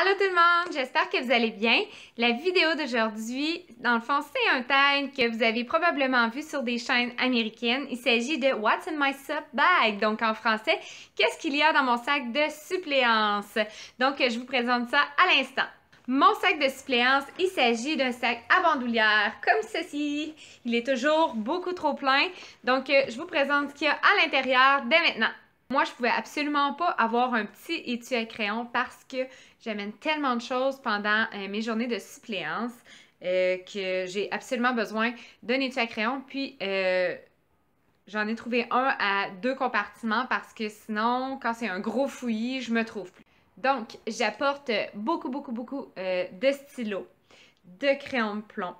Allô tout le monde, j'espère que vous allez bien. La vidéo d'aujourd'hui, dans le fond, c'est un tag que vous avez probablement vu sur des chaînes américaines. Il s'agit de What's in my sup bag? Donc en français, qu'est-ce qu'il y a dans mon sac de suppléance? Donc je vous présente ça à l'instant. Mon sac de suppléance, il s'agit d'un sac à bandoulière comme ceci. Il est toujours beaucoup trop plein. Donc je vous présente ce qu'il y a à l'intérieur dès maintenant. Moi, je pouvais absolument pas avoir un petit étui à crayon parce que j'amène tellement de choses pendant mes journées de suppléance que j'ai absolument besoin d'un étui à crayon. Puis, j'en ai trouvé un à 2 compartiments parce que sinon, quand c'est un gros fouillis, je me trouve plus. Donc, j'apporte beaucoup de stylos, de crayons de plomb.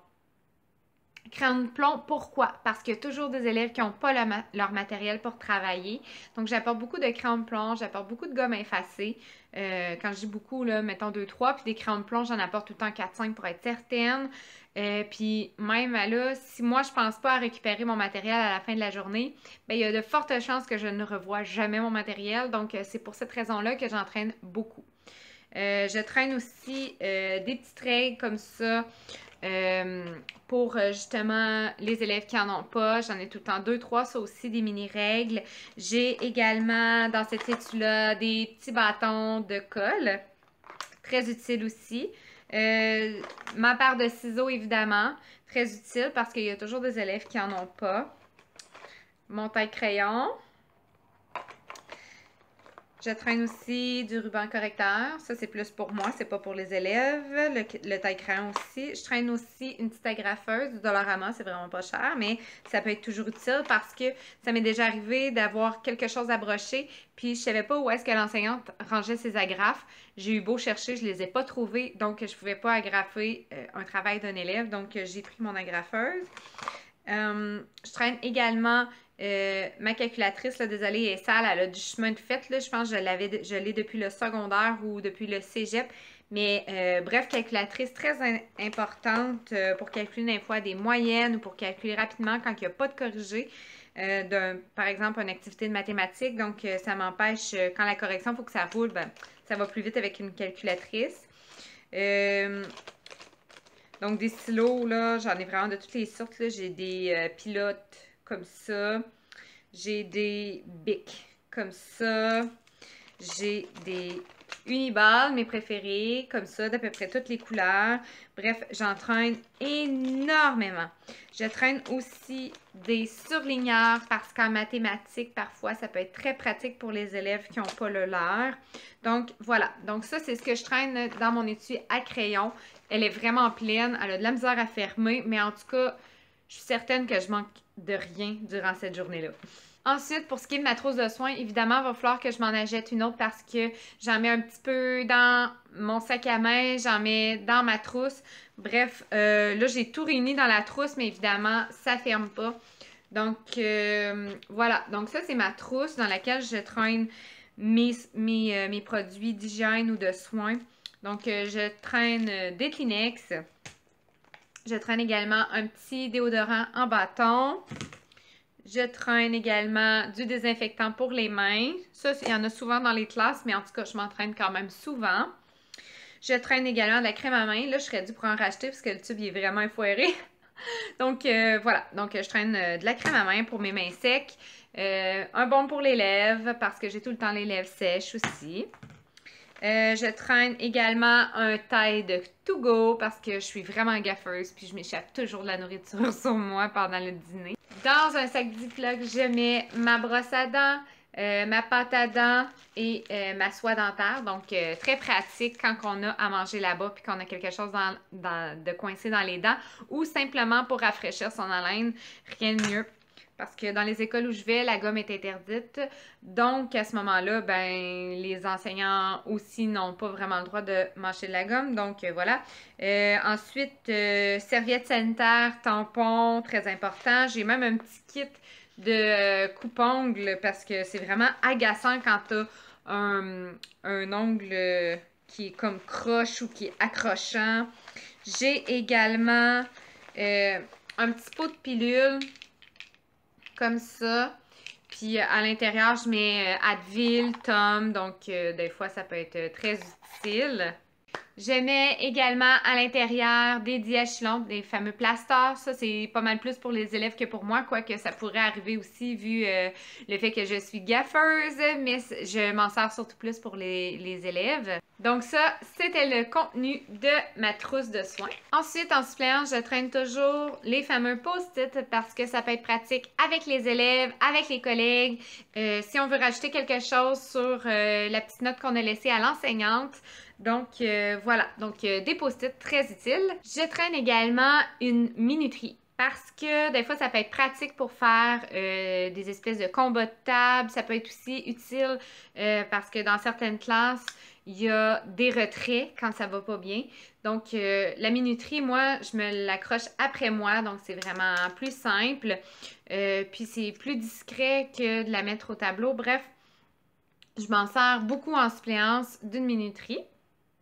Crayon de plomb, pourquoi? Parce qu'il y a toujours des élèves qui n'ont pas leur matériel pour travailler. Donc, j'apporte beaucoup de crayons de plomb, j'apporte beaucoup de gomme effacée. Quand je dis beaucoup, là, mettons 2-3, puis des crayons de plomb, j'en apporte tout le temps 4-5 pour être certaine. Puis même là, si moi, je pense pas à récupérer mon matériel à la fin de la journée, bien, il y a de fortes chances que je ne revoie jamais mon matériel. Donc, c'est pour cette raison-là que j'en traîne beaucoup. Je traîne aussi des petites règles comme ça pour justement les élèves qui n'en ont pas. J'en ai tout le temps 2-3, ça aussi des mini-règles. J'ai également dans cette étui-là des petits bâtons de colle, très utile aussi. Ma paire de ciseaux, évidemment, très utile parce qu'il y a toujours des élèves qui n'en ont pas. Mon taille-crayon. Je traîne aussi du ruban correcteur. Ça, c'est plus pour moi, c'est pas pour les élèves. Le taille-crayon aussi. Je traîne aussi une petite agrafeuse du Dollarama. C'est vraiment pas cher, mais ça peut être toujours utile parce que ça m'est déjà arrivé d'avoir quelque chose à brocher, puis je savais pas où est-ce que l'enseignante rangeait ses agrafes. J'ai eu beau chercher, je les ai pas trouvées, donc je pouvais pas agrafer un travail d'un élève. Donc, j'ai pris mon agrafeuse. Je traîne également ma calculatrice, là, désolée, elle est sale, elle a du chemin de fait, là, je pense que je l'ai depuis le secondaire ou depuis le cégep, mais bref, calculatrice très importante pour calculer des fois des moyennes ou pour calculer rapidement quand il n'y a pas de corrigé. Par exemple, une activité de mathématiques, donc ça m'empêche, quand la correction, il faut que ça roule, ben, ça va plus vite avec une calculatrice. Donc, des stylos, là, j'en ai vraiment de toutes les sortes. J'ai des pilotes comme ça. J'ai des bics comme ça. J'ai des Uniball, mes préférés, comme ça, d'à peu près toutes les couleurs. Bref, j'en traîne énormément. Je traîne aussi des surligneurs parce qu'en mathématiques, parfois, ça peut être très pratique pour les élèves qui n'ont pas le leur. Donc, voilà. Donc, ça, c'est ce que je traîne dans mon étui à crayon. Elle est vraiment pleine. Elle a de la misère à fermer, mais en tout cas, je suis certaine que je manque de rien durant cette journée-là. Ensuite, pour ce qui est de ma trousse de soins, évidemment, il va falloir que je m'en achète une autre parce que j'en mets un petit peu dans mon sac à main, j'en mets dans ma trousse. Bref, là, j'ai tout réuni dans la trousse, mais évidemment, ça ne ferme pas. Donc, voilà. Donc, ça, c'est ma trousse dans laquelle je traîne mes produits d'hygiène ou de soins. Donc, je traîne des Kleenex. Je traîne également un petit déodorant en bâton. Je traîne également du désinfectant pour les mains. Ça, il y en a souvent dans les classes, mais en tout cas, je m'entraîne quand même souvent. Je traîne également de la crème à main. Là, je serais dû pour en racheter parce que le tube il est vraiment effoiré. Donc, voilà. Donc, je traîne de la crème à main pour mes mains secs. Un baume pour les lèvres parce que j'ai tout le temps les lèvres sèches aussi. Je traîne également un Tide To Go parce que je suis vraiment gaffeuse puis je m'échappe toujours de la nourriture sur moi pendant le dîner. Dans un sac Ziploc, je mets ma brosse à dents, ma pâte à dents et ma soie dentaire. Donc, très pratique quand on a à manger là-bas puis qu'on a quelque chose de coincé dans les dents ou simplement pour rafraîchir son haleine. Rien de mieux. Parce que dans les écoles où je vais, la gomme est interdite. Donc, à ce moment-là, ben, les enseignants aussi n'ont pas vraiment le droit de mâcher de la gomme. Donc, voilà. Ensuite, serviettes sanitaires, tampons, très important. J'ai même un petit kit de coupe-ongles parce que c'est vraiment agaçant quand tu as un ongle qui est comme croche ou qui est accrochant. J'ai également un petit pot de pilule comme ça. Puis à l'intérieur, je mets Advil, Tom, donc des fois ça peut être très utile. Je mets également à l'intérieur des diachylons, des fameux plasters. Ça, c'est pas mal plus pour les élèves que pour moi, quoique ça pourrait arriver aussi vu le fait que je suis gaffeuse, mais je m'en sers surtout plus pour les élèves. Donc ça, c'était le contenu de ma trousse de soins. Ensuite, en suppléant, je traîne toujours les fameux post-it parce que ça peut être pratique avec les élèves, avec les collègues. Si on veut rajouter quelque chose sur la petite note qu'on a laissée à l'enseignante. Donc voilà, donc des post-it très utiles. Je traîne également une minuterie parce que des fois ça peut être pratique pour faire des espèces de combats de table. Ça peut être aussi utile parce que dans certaines classes, il y a des retraits quand ça va pas bien. Donc la minuterie, moi, je me l'accroche après moi, donc c'est vraiment plus simple. Puis c'est plus discret que de la mettre au tableau. Bref, je m'en sers beaucoup en suppléance d'une minuterie.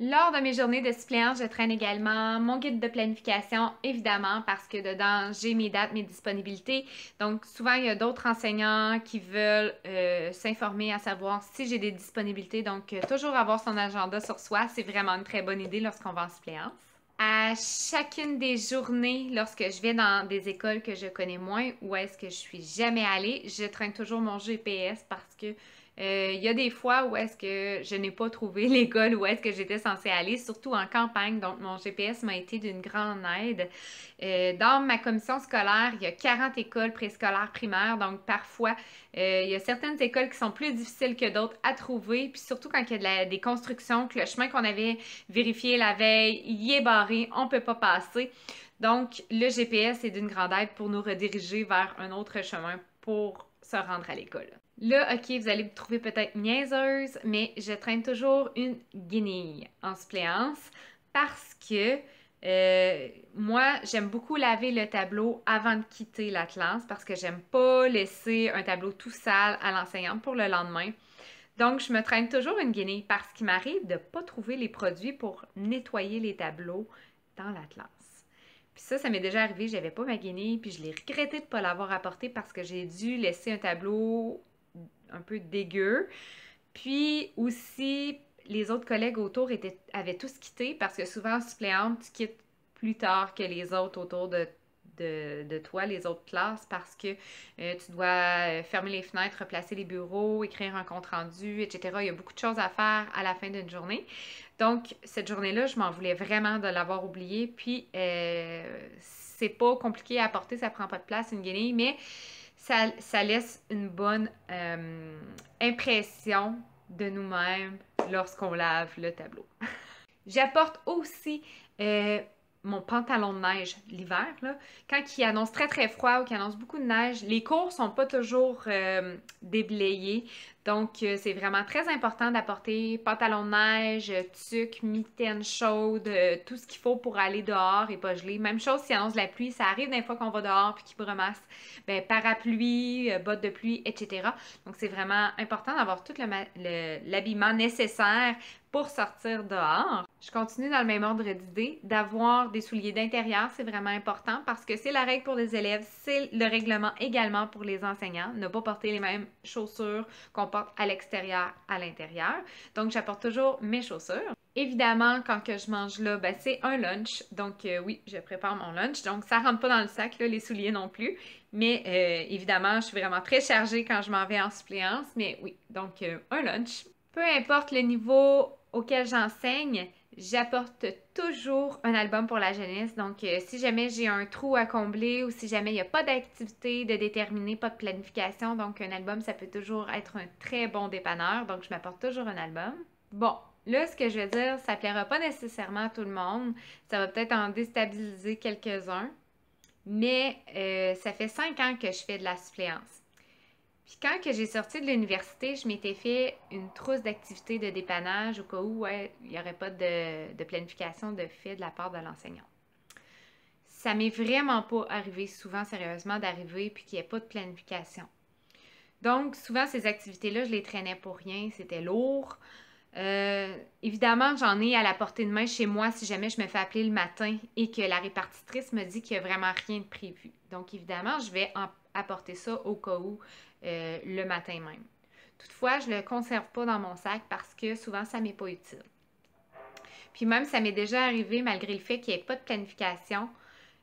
Lors de mes journées de suppléance, je traîne également mon guide de planification, évidemment, parce que dedans, j'ai mes dates, mes disponibilités. Donc, souvent, il y a d'autres enseignants qui veulent s'informer à savoir si j'ai des disponibilités. Donc, toujours avoir son agenda sur soi, c'est vraiment une très bonne idée lorsqu'on va en suppléance. À chacune des journées, lorsque je vais dans des écoles que je connais moins ou est-ce que je suis jamais allée, je traîne toujours mon GPS parce que il y a des fois où est-ce que je n'ai pas trouvé l'école où est-ce que j'étais censée aller, surtout en campagne. Donc, mon GPS m'a été d'une grande aide. Dans ma commission scolaire, il y a 40 écoles préscolaires primaires. Donc, parfois, il y a certaines écoles qui sont plus difficiles que d'autres à trouver. Puis surtout quand il y a des constructions, que le chemin qu'on avait vérifié la veille, il est barré, on ne peut pas passer. Donc, le GPS est d'une grande aide pour nous rediriger vers un autre chemin pour se rendre à l'école. Là, ok, vous allez me trouver peut-être niaiseuse, mais je traîne toujours une guenille en suppléance parce que moi, j'aime beaucoup laver le tableau avant de quitter la classe parce que j'aime pas laisser un tableau tout sale à l'enseignante pour le lendemain. Donc, je me traîne toujours une guenille parce qu'il m'arrive de ne pas trouver les produits pour nettoyer les tableaux dans la classe. Puis ça m'est déjà arrivé, j'avais pas ma guenille, puis je l'ai regretté de ne pas l'avoir apporté parce que j'ai dû laisser un tableau un peu dégueu. Puis aussi, les autres collègues autour avaient tous quitté parce que souvent, suppléante, tu quittes plus tard que les autres autour de toi, les autres classes, parce que tu dois fermer les fenêtres, replacer les bureaux, écrire un compte-rendu, etc. Il y a beaucoup de choses à faire à la fin d'une journée. Donc, cette journée-là, je m'en voulais vraiment de l'avoir oublié. Puis, c'est pas compliqué à apporter, ça prend pas de place, une guenille, mais ça laisse une bonne impression de nous-mêmes lorsqu'on lave le tableau. J'apporte aussi mon pantalon de neige l'hiver. Quand il annonce très très froid ou qu'il annonce beaucoup de neige, les cours sont pas toujours déblayés. Donc, c'est vraiment très important d'apporter pantalon de neige, tuque, mitaine chaude, tout ce qu'il faut pour aller dehors et pas gelé. Même chose s'il annonce la pluie, ça arrive des fois qu'on va dehors puis qu'il bremasse. Ben, parapluie, bottes de pluie, etc. Donc, c'est vraiment important d'avoir tout l'habillement nécessaire pour sortir dehors. Je continue dans le même ordre d'idée, d'avoir des souliers d'intérieur, c'est vraiment important parce que c'est la règle pour les élèves, c'est le règlement également pour les enseignants, ne pas porter les mêmes chaussures qu'on porte à l'extérieur, à l'intérieur. Donc, j'apporte toujours mes chaussures. Évidemment, quand que je mange là, ben, c'est un lunch. Donc, oui, je prépare mon lunch. Donc, ça rentre pas dans le sac, là, les souliers non plus. Mais évidemment, je suis vraiment très chargée quand je m'en vais en suppléance. Mais oui, donc un lunch. Peu importe le niveau auquel j'enseigne, j'apporte toujours un album pour la jeunesse. Donc, si jamais j'ai un trou à combler ou si jamais il n'y a pas d'activité de déterminer, pas de planification, donc un album, ça peut toujours être un très bon dépanneur. Donc, je m'apporte toujours un album. Bon, là, ce que je veux dire, ça ne plaira pas nécessairement à tout le monde. Ça va peut-être en déstabiliser quelques-uns. Mais ça fait 5 ans que je fais de la suppléance. Puis quand que j'ai sorti de l'université, je m'étais fait une trousse d'activités de dépannage au cas où il n'y aurait pas de planification de fait de la part de l'enseignant. Ça m'est vraiment pas arrivé souvent, sérieusement, d'arriver puis qu'il n'y ait pas de planification. Donc, souvent, ces activités-là, je les traînais pour rien, c'était lourd. Évidemment, j'en ai à la portée de main chez moi si jamais je me fais appeler le matin et que la répartitrice me dit qu'il n'y a vraiment rien de prévu. Donc, évidemment, je vais apporter ça au cas où le matin même. Toutefois, je ne le conserve pas dans mon sac parce que souvent, ça ne m'est pas utile. Puis même, ça m'est déjà arrivé, malgré le fait qu'il n'y ait pas de planification,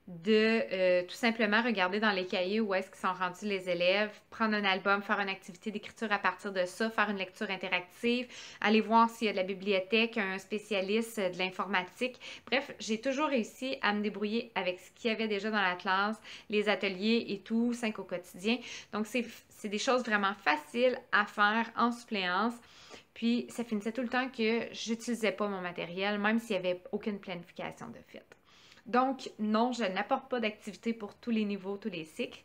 de tout simplement regarder dans les cahiers où est-ce qu'ils sont rendus les élèves, prendre un album, faire une activité d'écriture à partir de ça, faire une lecture interactive, aller voir s'il y a de la bibliothèque, un spécialiste de l'informatique. Bref, j'ai toujours réussi à me débrouiller avec ce qu'il y avait déjà dans la classe, les ateliers et tout, 5 au quotidien. Donc, c'est des choses vraiment faciles à faire en suppléance. Puis, ça finissait tout le temps que j'utilisais pas mon matériel, même s'il n'y avait aucune planification de fait. Donc, non, je n'apporte pas d'activité pour tous les niveaux, tous les cycles,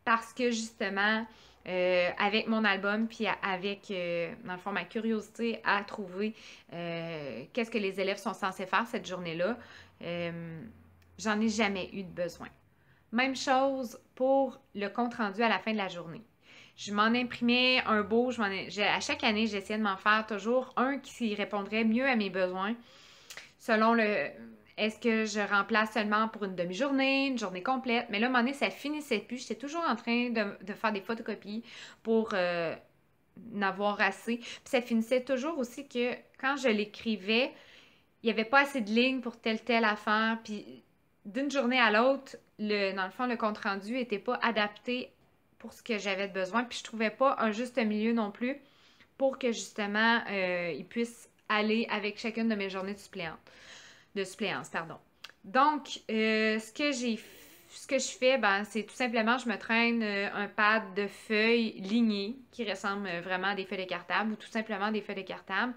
parce que justement, avec mon album, puis avec, dans le fond, ma curiosité à trouver qu'est-ce que les élèves sont censés faire cette journée-là, j'en ai jamais eu de besoin. Même chose pour le compte-rendu à la fin de la journée. Je m'en imprimais un beau, à chaque année, j'essayais de m'en faire toujours un qui répondrait mieux à mes besoins, selon le... Est-ce que je remplace seulement pour une demi-journée, une journée complète? Mais là, à un moment donné, ça finissait plus. J'étais toujours en train de faire des photocopies pour n'avoir assez. Puis ça finissait toujours aussi que quand je l'écrivais, il n'y avait pas assez de lignes pour telle affaire. Puis d'une journée à l'autre, dans le fond, le compte-rendu n'était pas adapté pour ce que j'avais de besoin. Puis je trouvais pas un juste milieu non plus pour que justement, il puisse aller avec chacune de mes journées de suppléance, pardon. Donc, ce que je fais, ben, c'est tout simplement, je me traîne un pad de feuilles lignées qui ressemble vraiment à des feuilles décartables ou tout simplement des feuilles décartables.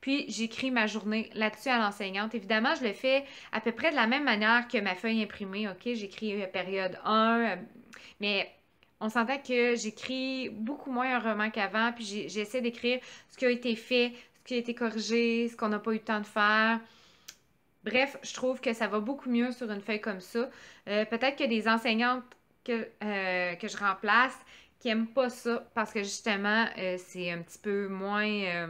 Puis, j'écris ma journée là-dessus à l'enseignante. Évidemment, je le fais à peu près de la même manière que ma feuille imprimée. OK, j'écris période 1, mais on s'entend que j'écris beaucoup moins un roman qu'avant, puis j'essaie d'écrire ce qui a été fait, ce qui a été corrigé, ce qu'on n'a pas eu le temps de faire. Bref, je trouve que ça va beaucoup mieux sur une feuille comme ça. Peut-être que des enseignantes que je remplace qui n'aiment pas ça parce que justement, c'est un petit peu moins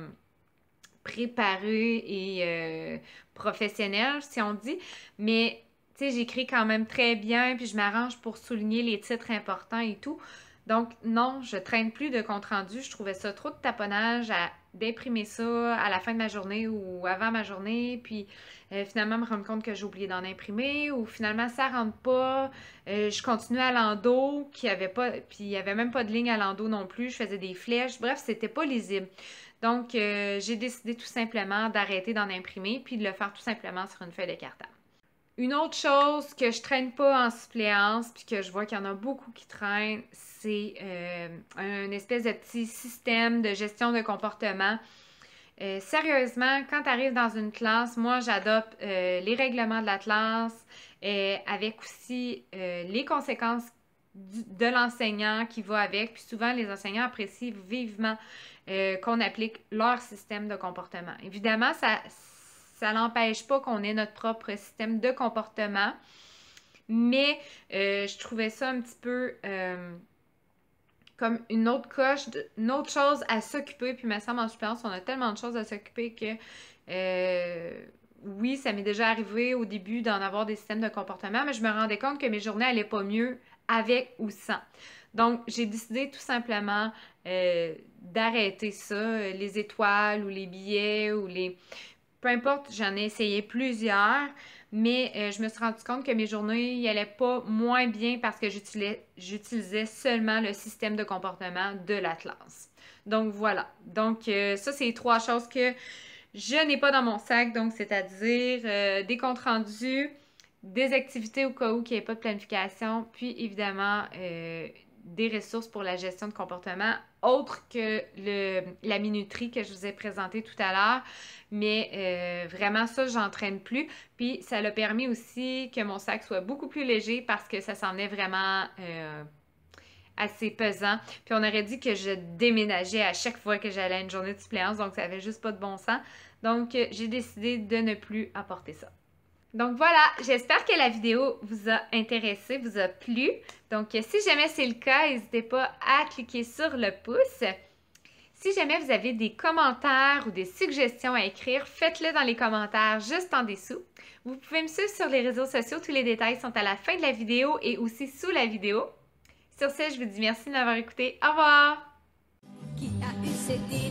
préparé et professionnel, si on dit. Mais, tu sais, j'écris quand même très bien, puis je m'arrange pour souligner les titres importants et tout. Donc, non, je traîne plus de compte-rendu. Je trouvais ça trop de taponnage d'imprimer ça à la fin de ma journée ou avant ma journée, puis finalement me rendre compte que j'ai oublié d'en imprimer, ou finalement ça rentre pas. Je continuais à l'endo, puis il n'y avait même pas de ligne à l'endo non plus. Je faisais des flèches. Bref, c'était pas lisible. Donc, j'ai décidé tout simplement d'arrêter d'en imprimer, puis de le faire tout simplement sur une feuille décartable. Une autre chose que je traîne pas en suppléance, puis que je vois qu'il y en a beaucoup qui traînent, c'est un espèce de petit système de gestion de comportement. Sérieusement, quand tu arrives dans une classe, moi j'adopte les règlements de la classe, avec aussi les conséquences de l'enseignant qui va avec. Puis souvent, les enseignants apprécient vivement qu'on applique leur système de comportement. Évidemment, ça n'empêche pas qu'on ait notre propre système de comportement, mais je trouvais ça un petit peu comme une autre une autre chose à s'occuper. Puis, il me semble, en suppléance, on a tellement de choses à s'occuper que oui, ça m'est déjà arrivé au début d'en avoir des systèmes de comportement, mais je me rendais compte que mes journées n'allaient pas mieux avec ou sans. Donc, j'ai décidé tout simplement d'arrêter ça, les étoiles ou les billets ou les... Peu importe, j'en ai essayé plusieurs, mais je me suis rendu compte que mes journées n'allaient pas moins bien parce que j'utilisais seulement le système de comportement de l'Atlas. Donc voilà. Donc ça, c'est les 3 choses que je n'ai pas dans mon sac. Donc, c'est-à-dire des comptes rendus, des activités au cas où il n'y ait pas de planification, puis évidemment des ressources pour la gestion de comportement, autre que la minuterie que je vous ai présentée tout à l'heure. Mais vraiment, ça, j'entraîne plus. Puis, ça l'a permis aussi que mon sac soit beaucoup plus léger parce que ça s'en est vraiment assez pesant. Puis, on aurait dit que je déménageais à chaque fois que j'allais à une journée de suppléance. Donc, ça n'avait juste pas de bon sens. Donc, j'ai décidé de ne plus apporter ça. Donc voilà, j'espère que la vidéo vous a intéressé, vous a plu. Donc si jamais c'est le cas, n'hésitez pas à cliquer sur le pouce. Si jamais vous avez des commentaires ou des suggestions à écrire, faites-le dans les commentaires juste en dessous. Vous pouvez me suivre sur les réseaux sociaux, tous les détails sont à la fin de la vidéo et aussi sous la vidéo. Sur ce, je vous dis merci de m'avoir écouté. Au revoir! Qui a eu cette idée?